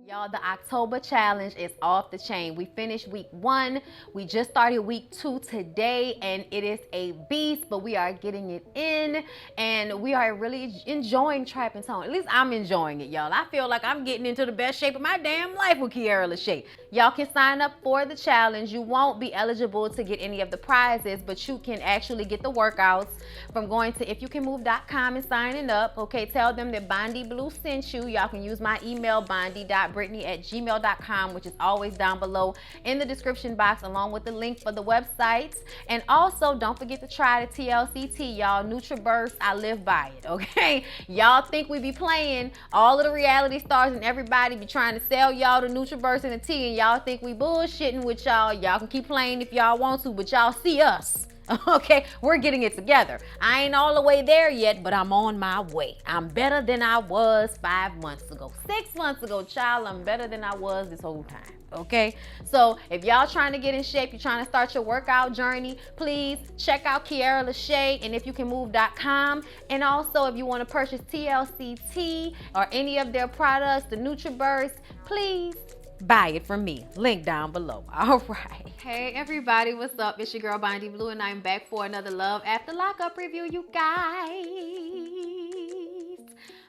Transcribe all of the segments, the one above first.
Y'all, the October challenge is off the chain. We finished week 1. We just started week 2 today, and it is a beast, but we are getting it in, and we are really enjoying Trap and Tone. At least I'm enjoying it, y'all. I feel like I'm getting into the best shape of my damn life with LASHAE. Y'all can sign up for the challenge. You won't be eligible to get any of the prizes, but you can actually get the workouts from going to ifyoucanmove.com and signing up. Okay, tell them that Bondy Blue sent you. Y'all can use my email, bondy.brittany@gmail.com, which is always down below in the description box, along with the link for the websites. And also, don't forget to try the TLCT, y'all. NutriBurst, I live by it, okay? Y'all think we be playing, all of the reality stars and everybody be trying to sell y'all the NutriBurst and the tea, and y'all think we bullshitting with y'all. Y'all can keep playing if y'all want to, but y'all see us. Okay, we're getting it together. I ain't all the way there yet, but I'm on my way. I'm better than I was 5 months ago. 6 months ago, child, I'm better than I was this whole time. Okay, so if y'all trying to get in shape, you're trying to start your workout journey, please check out LASHAE and ifyoucanmove.com. And also, if you want to purchase TLCT or any of their products, the NutriBurst, please buy it from me. Link down below. All right. Hey everybody, what's up? It's your girl Bondy Blue, and I'm back for another Love After Lockup review, you guys.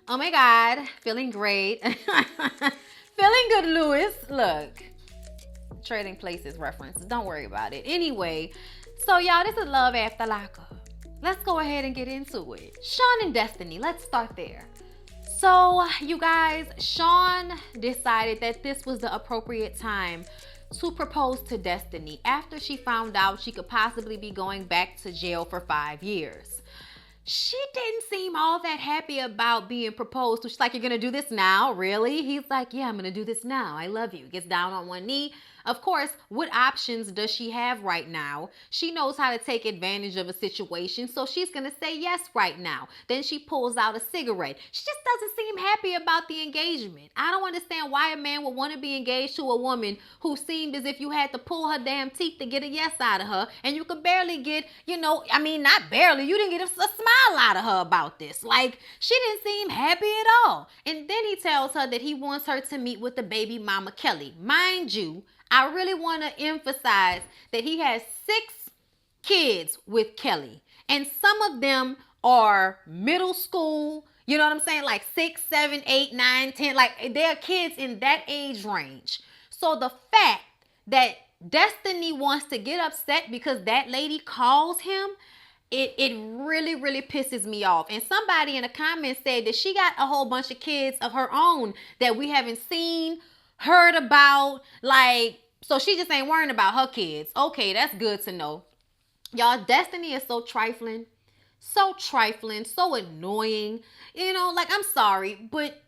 Oh my God, feeling great. Feeling good, Lewis. Look, Trading Places references. Don't worry about it. Anyway, so y'all, this is Love After Lockup. Let's go ahead and get into it. Sean and Destiny. Let's start there. So, you guys, Sean decided that this was the appropriate time to propose to Destiny after she found out she could possibly be going back to jail for 5 years. She didn't seem all that happy about being proposed to. She's like, "You're gonna do this now? Really?" He's like, "Yeah, I'm gonna do this now. I love you." Gets down on one knee. Of course, what options does she have right now? She knows how to take advantage of a situation, so she's gonna say yes right now. Then she pulls out a cigarette. She just doesn't seem happy about the engagement. I don't understand why a man would want to be engaged to a woman who seemed as if you had to pull her damn teeth to get a yes out of her, and you could barely get, not barely, you didn't get a smile out of her about this. Like, she didn't seem happy at all. And then he tells her that he wants her to meet with the baby mama Kelly. Mind you, I really want to emphasize that he has 6 kids with Kelly, and some of them are middle school. You know what I'm saying? Like 6, 7, 8, 9, 10. Like, they're kids in that age range. So the fact that Destiny wants to get upset because that lady calls him, it really, really pisses me off. And somebody in the comments said that she got a whole bunch of kids of her own that we haven't seen, heard about. Like, so she just ain't worrying about her kids. Okay, that's good to know. Y'all, Destiny is so trifling, so annoying. Like, I'm sorry, but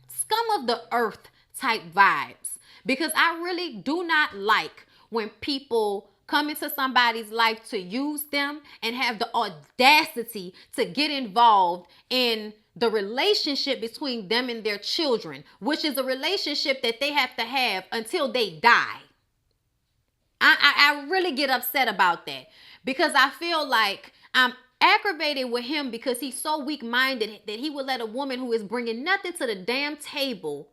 scum of the earth type vibes. Because I really do not like when people come into somebody's life to use them and have the audacity to get involved in the relationship between them and their children, which is a relationship that they have to have until they die. I really get upset about that, because I feel like I'm aggravated with him because he's so weak-minded that he would let a woman who is bringing nothing to the damn table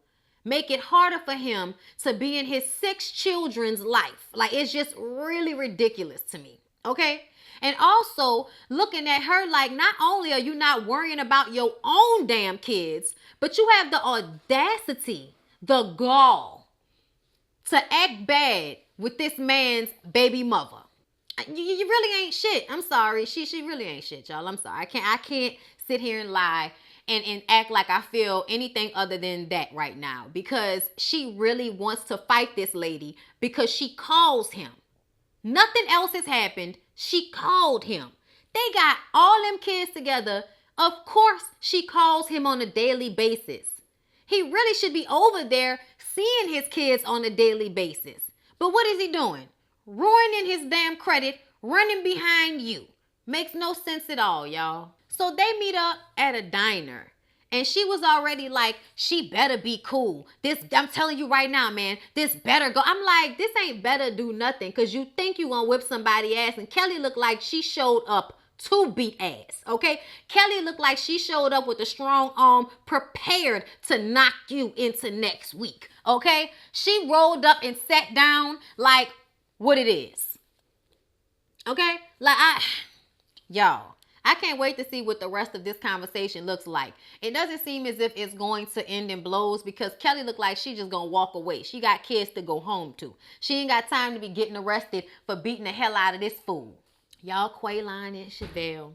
make it harder for him to be in his 6 children's life. Like, it's just really ridiculous to me, okay? And also looking at her like, not only are you not worrying about your own damn kids, but you have the audacity, the gall to act bad with this man's baby mother. You really ain't shit. I'm sorry. She really ain't shit, y'all. I'm sorry. I can't sit here and lie and act like I feel anything other than that right now, because she really wants to fight this lady because she calls him. Nothing else has happened. She called him. They got all them kids together. Of course, she calls him on a daily basis. He really should be over there seeing his kids on a daily basis. But what is he doing? Ruining his damn credit, running behind you. Makes no sense at all, y'all. So they meet up at a diner, and she was already like, she better be cool. I'm telling you right now, man, this better go. I'm like, this ain't better do nothing, because you think you gonna whip somebody ass, and Kelly looked like she showed up to beat ass, okay? Kelly looked like she showed up with a strong arm prepared to knock you into next week, okay? She rolled up and sat down like what it is, okay? Like, y'all, I can't wait to see what the rest of this conversation looks like. It doesn't seem as if it's going to end in blows because Kelly looked like she just gonna walk away. She got kids to go home to. She ain't got time to be getting arrested for beating the hell out of this fool. Y'all, Quaylon and Chevelle.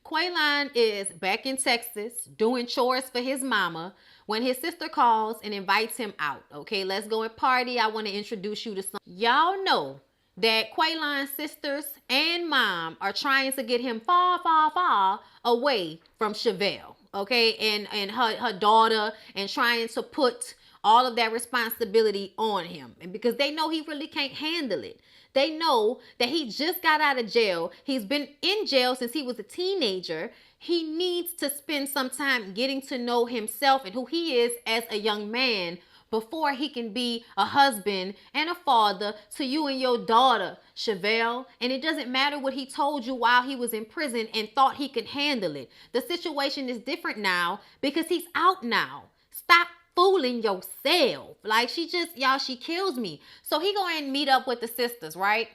Quaylon is back in Texas doing chores for his mama when his sister calls and invites him out. Okay, let's go and party. I want to introduce you to some. Y'all know that Quaylon's sisters and mom are trying to get him far, far, far away from Chevelle, okay, and her daughter, and trying to put all of that responsibility on him, and because they know he really can't handle it. They know that he just got out of jail. He's been in jail since he was a teenager. He needs to spend some time getting to know himself and who he is as a young man before he can be a husband and a father to you and your daughter, Chevelle. And it doesn't matter what he told you while he was in prison and thought he could handle it. The situation is different now because he's out now. Stop fooling yourself. Like, she just, y'all, she kills me. So he go and meet up with the sisters, right?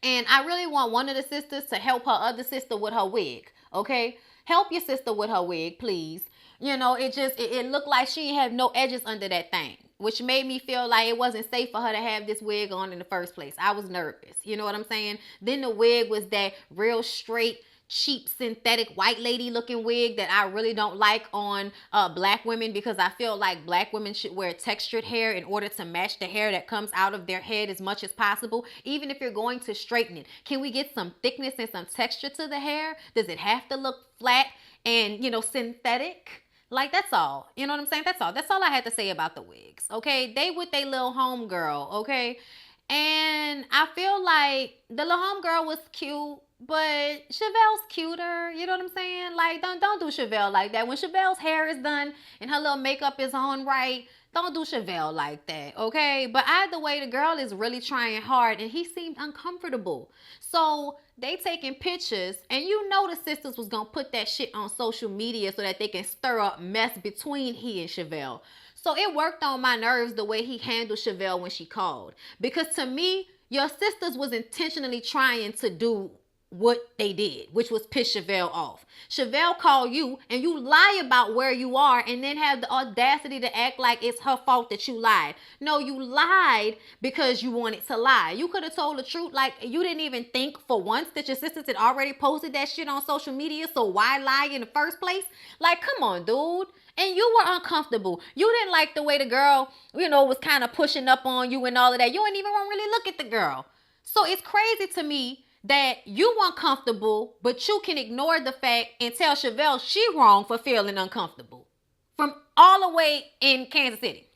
And I really want one of the sisters to help her other sister with her wig, okay? Help your sister with her wig, please. You know, it looked like she had no edges under that thing, which made me feel like it wasn't safe for her to have this wig on in the first place. I was nervous. You know what I'm saying? Then the wig was that real straight, cheap, synthetic, white lady looking wig that I really don't like on black women, because I feel like black women should wear textured hair in order to match the hair that comes out of their head as much as possible. Even if you're going to straighten it, can we get some thickness and some texture to the hair? Does it have to look flat and, you know, synthetic? Like, that's all. You know what I'm saying? That's all. That's all I had to say about the wigs. Okay, they with their little homegirl. Okay, and I feel like the little homegirl was cute, but Chevelle's cuter. You know what I'm saying? Like, don't do Chevelle like that. When Chevelle's hair is done and her little makeup is on right, don't do Chevelle like that, okay? But either way, the girl is really trying hard, and he seemed uncomfortable. So they taking pictures, and you know the sisters was gonna put that shit on social media so that they can stir up mess between he and Chevelle. So it worked on my nerves the way he handled Chevelle when she called. Because to me, your sisters was intentionally trying to do what they did, which was piss Chevelle off. Chevelle called you and you lie about where you are and then have the audacity to act like it's her fault that you lied. No, you lied because you wanted to lie. You could have told the truth. Like, you didn't even think for once that your sisters had already posted that shit on social media, so why lie in the first place? Like, come on, dude. And you were uncomfortable. You didn't like the way the girl, you know, was kind of pushing up on you and all of that. You didn't even want to really look at the girl. So it's crazy to me that you uncomfortable, but you can ignore the fact and tell Chevelle she wrong for feeling uncomfortable from all the way in Kansas City.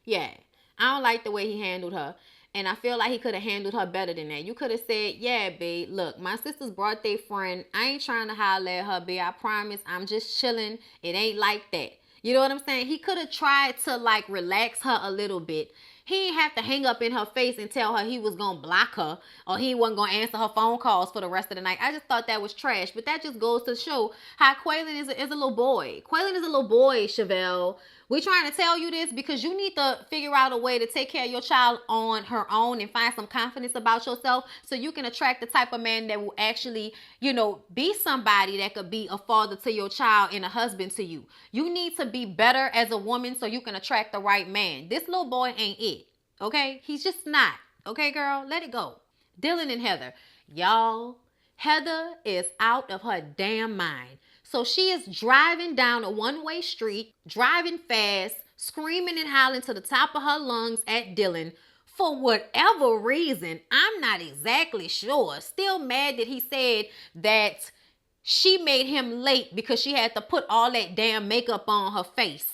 Yeah, I don't like the way he handled her, and I feel like he could have handled her better than that. You could have said, yeah, babe, look, my sisters brought their friend. I ain't trying to holler at her, babe. I promise I'm just chilling. It ain't like that. You know what I'm saying? He could have tried to, like, relax her a little bit. He didn't have to hang up in her face and tell her he was going to block her or he wasn't going to answer her phone calls for the rest of the night. I just thought that was trash. But that just goes to show how Quaylon is a little boy. Quaylon is a little boy, Chevelle. We're trying to tell you this because you need to figure out a way to take care of your child on her own and find some confidence about yourself so you can attract the type of man that will actually, you know, be somebody that could be a father to your child and a husband to you. You need to be better as a woman so you can attract the right man. This little boy ain't it, okay? He's just not. Okay, girl? Let it go. Dylan and Heather. Y'all, Heather is out of her damn mind. So she is driving down a one-way street, driving fast, screaming and howling to the top of her lungs at Dylan for whatever reason. I'm not exactly sure. Still mad that he said that she made him late because she had to put all that damn makeup on her face,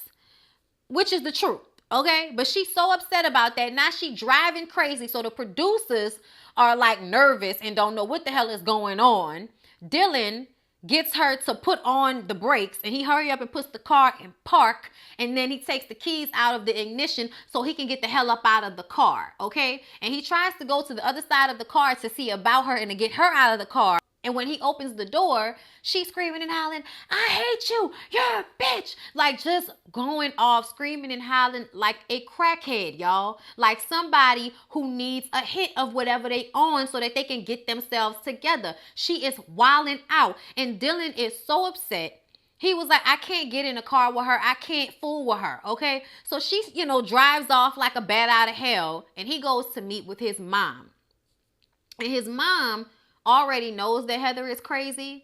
which is the truth, okay? But she's so upset about that. Now she driving crazy. So the producers are like nervous and don't know what the hell is going on. Dylan gets her to put on the brakes and he hurry up and puts the car in park, and then he takes the keys out of the ignition so he can get the hell up out of the car, okay? And he tries to go to the other side of the car to see about her and to get her out of the car. And when he opens the door, she's screaming and hollering, I hate you, you're a bitch. Like just going off, screaming and hollering like a crackhead, y'all. Like somebody who needs a hit of whatever they on so that they can get themselves together. She is wilding out. And Dylan is so upset. He was like, I can't get in a car with her. I can't fool with her, okay? So she, drives off like a bat out of hell. And he goes to meet with his mom. And his mom already knows that Heather is crazy.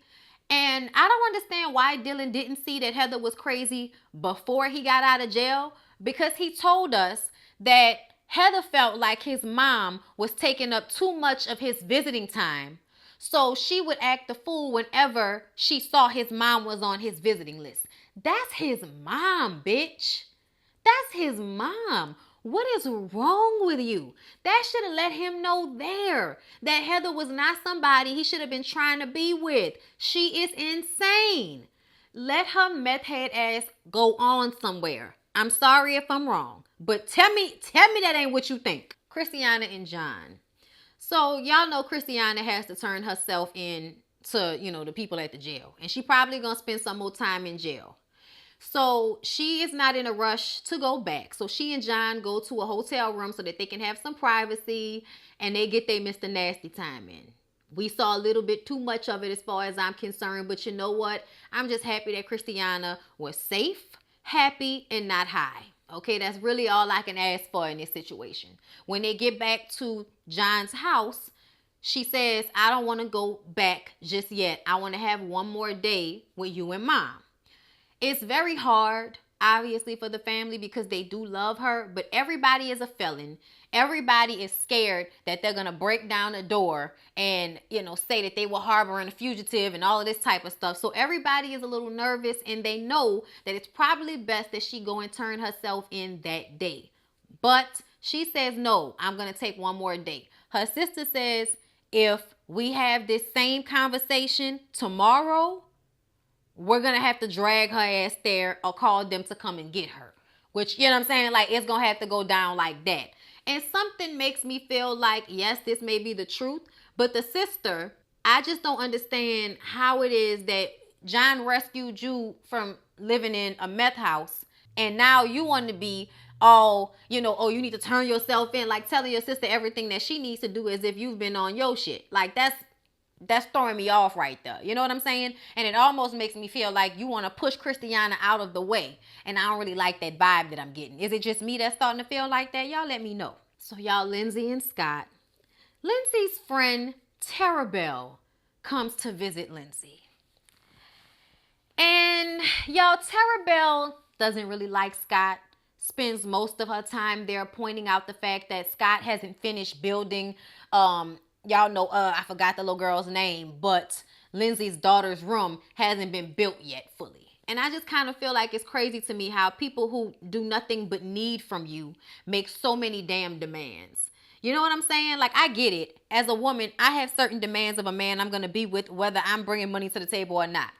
And I don't understand why Dylan didn't see that Heather was crazy before he got out of jail. Because he told us that Heather felt like his mom was taking up too much of his visiting time. So she would act the fool whenever she saw his mom was on his visiting list. That's his mom, bitch. That's his mom. What is wrong with you? That should have let him know there that Heather was not somebody he should have been trying to be with. She is insane. Let her meth head ass go on somewhere. I'm sorry if I'm wrong, but tell me that ain't what you think. Christiana and John. So y'all know Christiana has to turn herself in to, the people at the jail. And she probably gonna spend some more time in jail. So she is not in a rush to go back. So she and John go to a hotel room so that they can have some privacy and they get their Mr. Nasty time in. We saw a little bit too much of it as far as I'm concerned. But you know what? I'm just happy that Christiana was safe, happy, and not high. Okay, that's really all I can ask for in this situation. When they get back to John's house, she says, I don't want to go back just yet. I want to have one more day with you and Mom. It's very hard, obviously, for the family because they do love her, but everybody is a felon. Everybody is scared that they're going to break down the door and, say that they were harboring a fugitive and all of this type of stuff. So everybody is a little nervous and they know that it's probably best that she go and turn herself in that day. But she says, no, I'm going to take one more day. Her sister says, if we have this same conversation tomorrow, we're going to have to drag her ass there or call them to come and get her. Which, you know what I'm saying? Like, it's going to have to go down like that. And something makes me feel like, yes, this may be the truth. But the sister, I just don't understand how it is that John rescued you from living in a meth house. And now you want to be all, oh, you need to turn yourself in. Like telling your sister everything that she needs to do as if you've been on your shit. Like, that's throwing me off right there. You know what I'm saying? And it almost makes me feel like you want to push Christiana out of the way. And I don't really like that vibe that I'm getting. Is it just me that's starting to feel like that? Y'all let me know. So y'all, Lindsay and Scott. Lindsay's friend, Terabelle, comes to visit Lindsay. And y'all, Terabelle doesn't really like Scott. Spends most of her time there pointing out the fact that Scott hasn't finished building y'all know, I forgot the little girl's name, but Lindsay's daughter's room hasn't been built yet fully. And I just kind of feel like it's crazy to me how people who do nothing but need from you make so many damn demands. You know what I'm saying? Like, I get it. As a woman, I have certain demands of a man I'm going to be with, whether I'm bringing money to the table or not.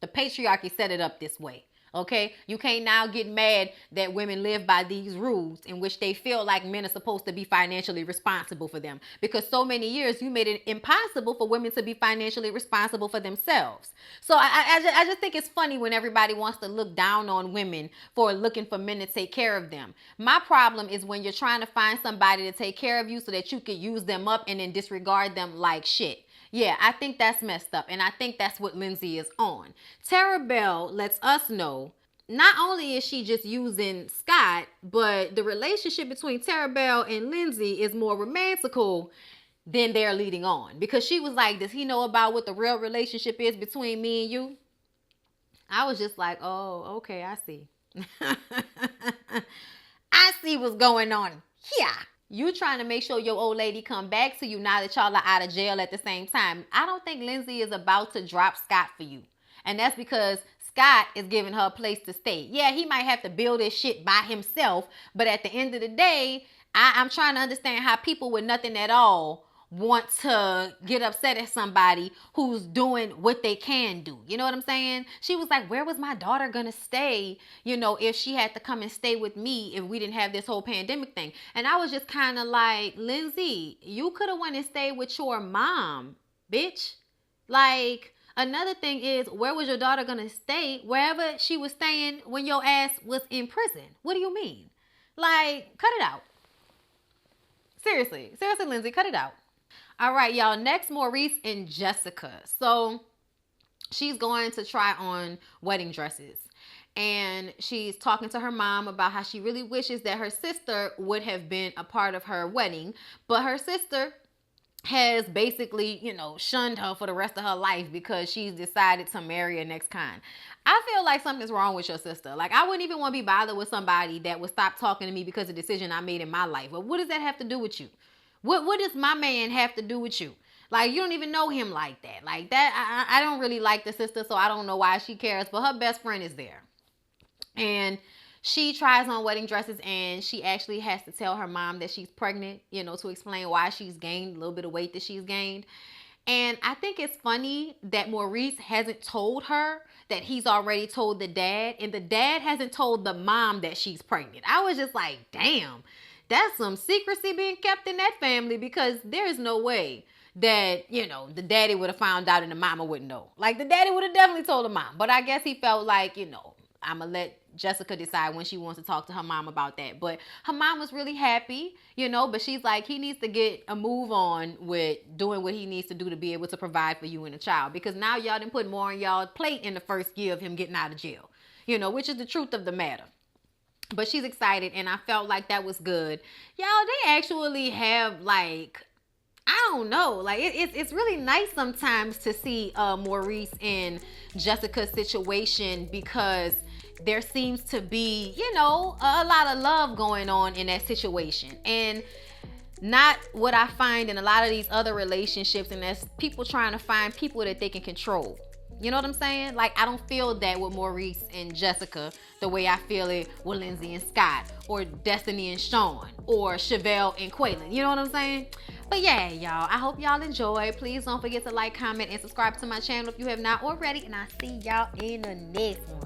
The patriarchy set it up this way. Okay, you can't now get mad that women live by these rules in which they feel like men are supposed to be financially responsible for them, because so many years you made it impossible for women to be financially responsible for themselves. So I just think it's funny when everybody wants to look down on women for looking for men to take care of them. My problem is when you're trying to find somebody to take care of you so that you could use them up and then disregard them like shit. Yeah, I think that's messed up, and I think that's what Lindsay is on. Terabelle lets us know not only is she just using Scott, but the relationship between Terabelle and Lindsay is more romantical than they're leading on. Because she was like, does he know about what the real relationship is between me and you? I was just like, oh, okay, I see. I see what's going on here. You trying to make sure your old lady come back to you now that y'all are out of jail at the same time. I don't think Lindsay is about to drop Scott for you. And that's because Scott is giving her a place to stay. Yeah, he might have to build his shit by himself. But at the end of the day, I'm trying to understand how people with nothing at all want to get upset at somebody who's doing what they can do. You know what I'm saying? She was like, where was my daughter gonna stay, if she had to come and stay with me if we didn't have this whole pandemic thing? And I was just kind of like, Lindsay, you could have went and stayed with your mom, bitch. Like, another thing is, where was your daughter gonna stay? Wherever she was staying when your ass was in prison. What do you mean? Like, cut it out. Seriously, Lindsay, cut it out. All right, y'all. Next, Maurice and Jessica. So she's going to try on wedding dresses. And she's talking to her mom about how she really wishes that her sister would have been a part of her wedding. But her sister has basically, shunned her for the rest of her life because she's decided to marry an ex-con. I feel like something's wrong with your sister. Like, I wouldn't even want to be bothered with somebody that would stop talking to me because of a decision I made in my life. But what does that have to do with you? What does my man have to do with you? Like, you don't even know him like that. Like, that, I don't really like the sister, so I don't know why she cares. But her best friend is there. And she tries on wedding dresses, and she actually has to tell her mom that she's pregnant, to explain why she's gained a little bit of weight that she's gained. And I think it's funny that Maurice hasn't told her that he's already told the dad, and the dad hasn't told the mom that she's pregnant. I was just like, damn, that's some secrecy being kept in that family, because there's no way that, the daddy would have found out and the mama wouldn't know. Like, the daddy would have definitely told the mom. But I guess he felt like, I'm going to let Jessica decide when she wants to talk to her mom about that. But her mom was really happy, but she's like, he needs to get a move on with doing what he needs to do to be able to provide for you and a child. Because now y'all done put more on y'all plate in the first year of him getting out of jail, which is the truth of the matter. But she's excited, and I felt like that was good. Y'all, they actually have, like, I don't know. Like, it's really nice sometimes to see Maurice and Jessica's situation, because there seems to be, a lot of love going on in that situation. And not what I find in a lot of these other relationships, and that's people trying to find people that they can control. You know what I'm saying? Like, I don't feel that with Maurice and Jessica the way I feel it with Lindsay and Scott, or Destiny and Sean, or Chevelle and Quaylon. You know what I'm saying? But yeah, y'all, I hope y'all enjoy. Please don't forget to like, comment, and subscribe to my channel if you have not already. And I'll see y'all in the next one.